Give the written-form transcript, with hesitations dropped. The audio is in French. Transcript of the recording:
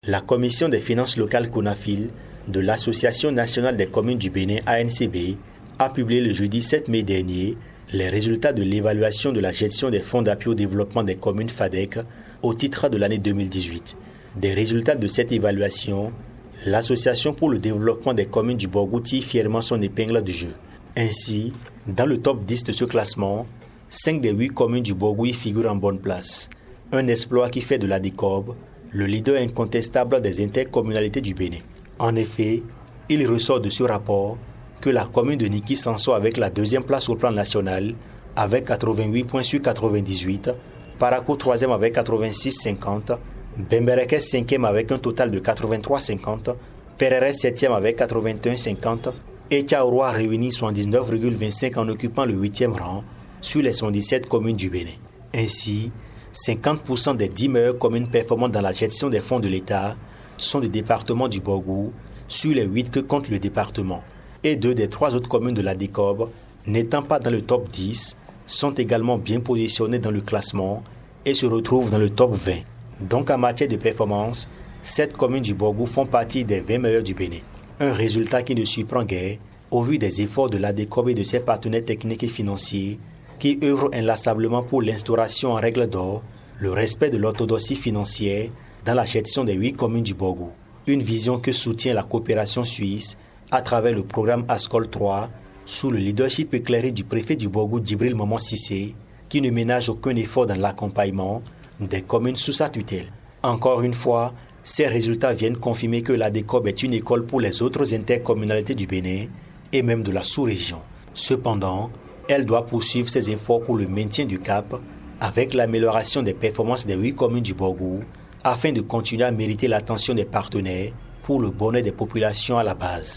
La Commission des finances locales CONAFIL de l'Association nationale des communes du Bénin ANCB a publié le jeudi 7 mai dernier les résultats de l'évaluation de la gestion des fonds d'appui au développement des communes FADEC au titre de l'année 2018. Des résultats de cette évaluation, l'Association pour le développement des communes du Borgou tire fièrement son épingle du jeu. Ainsi, dans le top 10 de ce classement, 5 des 8 communes du Borgou y figurent en bonne place. Un exploit qui fait de la DECOB le leader incontestable des intercommunalités du Bénin. En effet, il ressort de ce rapport que la commune de Niki s'en sort avec la deuxième place au plan national avec 88 points sur 98, Parakou 3e avec 86,50, Bembereke 5e avec un total de 83,50, Perere 7e avec 81,50 et Tchaourou a réuni 79,25 en occupant le 8e rang sur les 117 communes du Bénin. Ainsi, 50% des 10 meilleures communes performantes dans la gestion des fonds de l'État sont du département du Borgou sur les 8 que compte le département. Et 2 des 3 autres communes de la DECOB, n'étant pas dans le top 10, sont également bien positionnées dans le classement et se retrouvent dans le top 20. Donc en matière de performance, 7 communes du Borgou font partie des 20 meilleures du Bénin. Un résultat qui ne surprend guère au vu des efforts de la DECOB et de ses partenaires techniques et financiers qui œuvrent inlassablement pour l'instauration en règle d'or, le respect de l'orthodoxie financière dans la gestion des 8 communes du Borgou. Une vision que soutient la coopération suisse à travers le programme ASCOL 3 sous le leadership éclairé du préfet du Borgou Djibril Maman Sissé, qui ne ménage aucun effort dans l'accompagnement des communes sous sa tutelle. Encore une fois, ces résultats viennent confirmer que la DECOB est une école pour les autres intercommunalités du Bénin et même de la sous-région. Cependant, elle doit poursuivre ses efforts pour le maintien du cap avec l'amélioration des performances des 8 communes du Borgou afin de continuer à mériter l'attention des partenaires pour le bonheur des populations à la base.